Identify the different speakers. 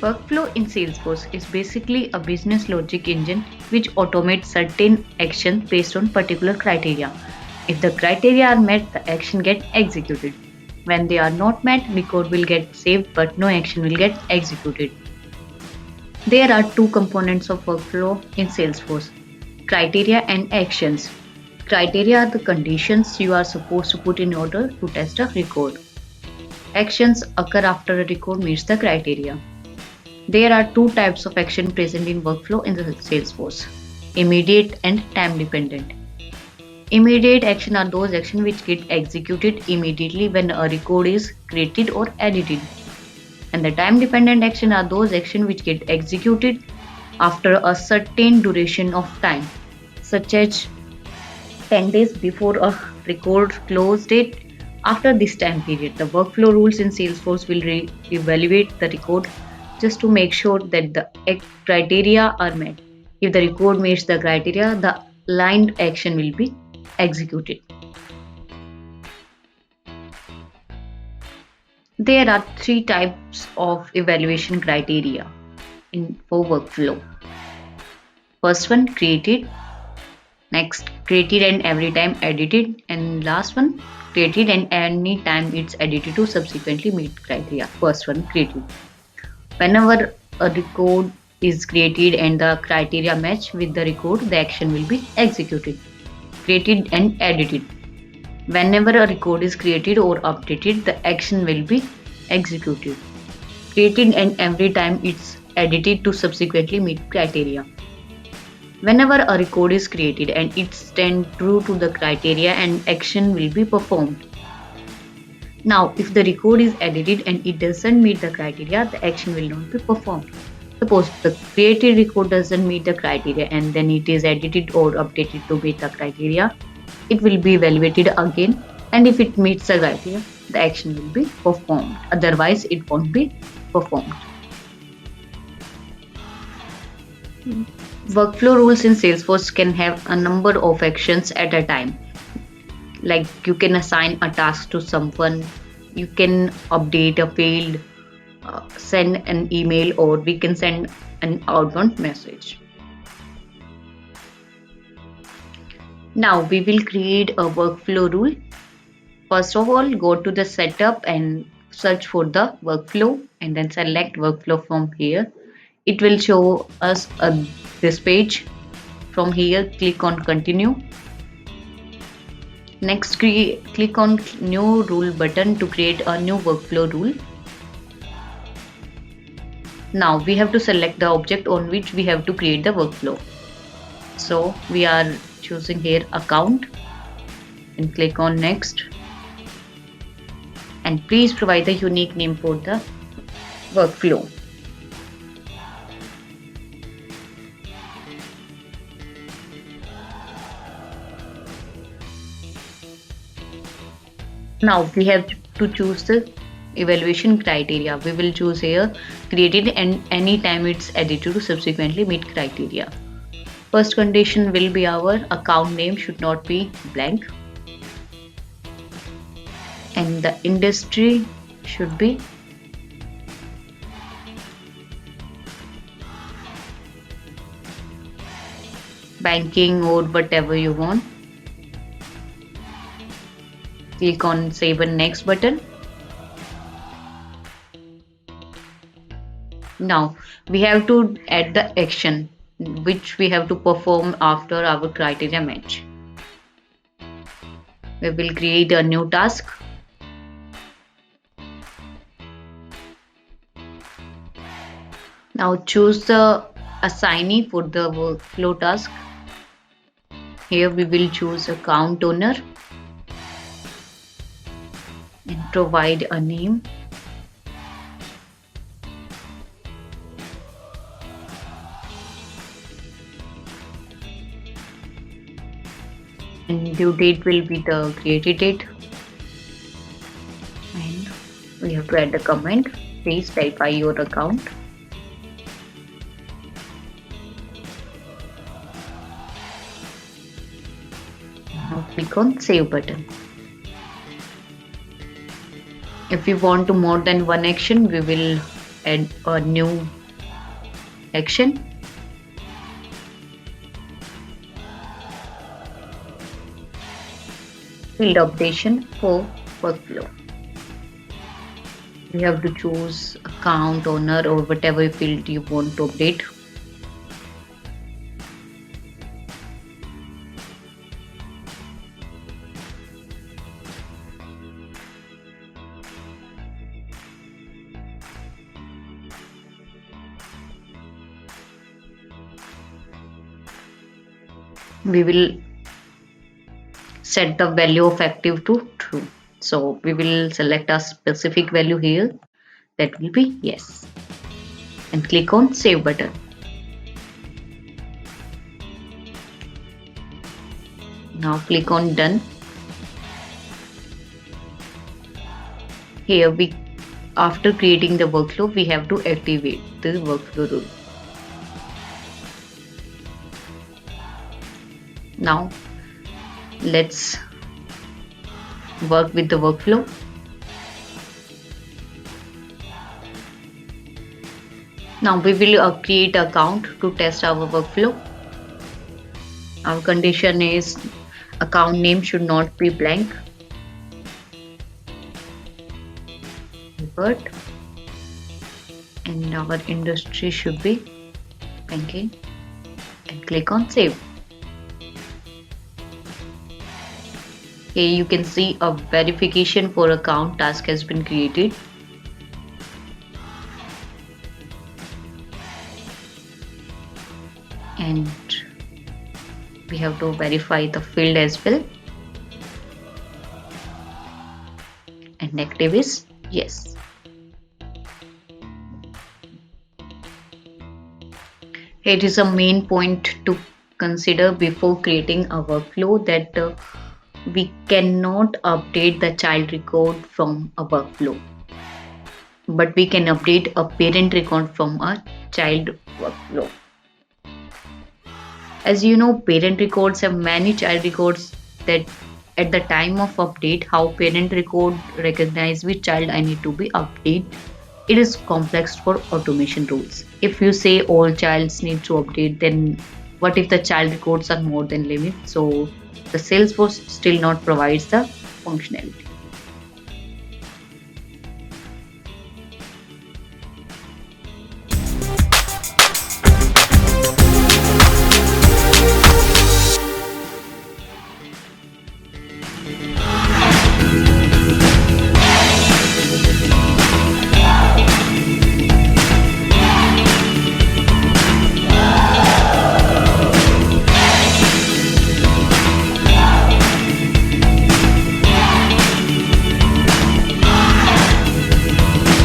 Speaker 1: Workflow in Salesforce is basically a business logic engine which automates certain actions based on particular criteria. If the criteria are met, the action gets executed. When they are not met, record will get saved but no action will get executed. There are two components of workflow in Salesforce: criteria and actions. Criteria are the conditions you are supposed to put in order to test a record. Actions occur after a record meets the criteria. There are two types of action present in workflow in the Salesforce: immediate and time dependent. Immediate action are those actions which get executed immediately when a record is created or edited. And the time dependent action are those actions which get executed after a certain duration of time, such as 10 days before a record close date. After this time period, the workflow rules in Salesforce will evaluate the record just to make sure that the criteria are met. If the record meets the criteria, the aligned action will be executed. There are three types of evaluation criteria for workflow. First one, created. Next, created and every time edited. And last one, created and any time it's edited to subsequently meet criteria. First one, created. Whenever a record is created and the criteria match with the record, the action will be executed. Created and edited. Whenever a record is created or updated, the action will be executed. Created and every time it's edited to subsequently meet criteria. Whenever a record is created and it stands true to the criteria, and action will be performed. Now, if the record is edited and it doesn't meet the criteria, the action will not be performed. Suppose the created record doesn't meet the criteria and then it is edited or updated to meet the criteria, it will be evaluated again, and if it meets the criteria, the action will be performed. Otherwise, it won't be performed. Workflow rules in Salesforce can have a number of actions at a time. Like you can assign a task to someone, you can update a field, send an email, or we can send an outbound message. Now we will create a workflow rule. First of all, go to the setup and search for the workflow and then select workflow from here. It will show us this page. From here, click on continue. Next, click on new rule button to create a new workflow rule. Now we have to select the object on which we have to create the workflow. So we are choosing here account and click on next. And please provide the unique name for the workflow. Now we have to choose the evaluation criteria. We will choose here created and any time it's edited to subsequently meet criteria. First condition will be our account name should not be blank, and the industry should be banking or whatever you want. Click on save and next button. Now we have to add the action which we have to perform after our criteria match. We will create a new task. Now choose the assignee for the workflow task. Here we will choose account owner and provide a name. And due date will be the created date. And we have to add a comment. Please verify your account. Now click on save button. If we want to more than one action, we will add a new action. Field updation for workflow. You have to choose account owner or whatever field you want to update. We will set the value of active to true. So we will select a specific value here, that will be yes, and click on save button. Now click on done. Here we, after creating the workflow, we have to activate the workflow rule. Now let's work with the workflow. Now we will create an account to test our workflow. Our condition is account name should not be blank. But and our industry should be banking, and click on save. Here you can see a verification for account task has been created. And we have to verify the field as well. And active is yes. It is a main point to consider before creating a workflow that we cannot update the child record from a workflow, but we can update a parent record from a child workflow. As you know, parent records have many child records that at the time of update, how parent record recognize which child I need to be update. It is complex for automation rules. If you say all childs need to update, then what if the child records are more than limit? So the Salesforce still not provides the functionality.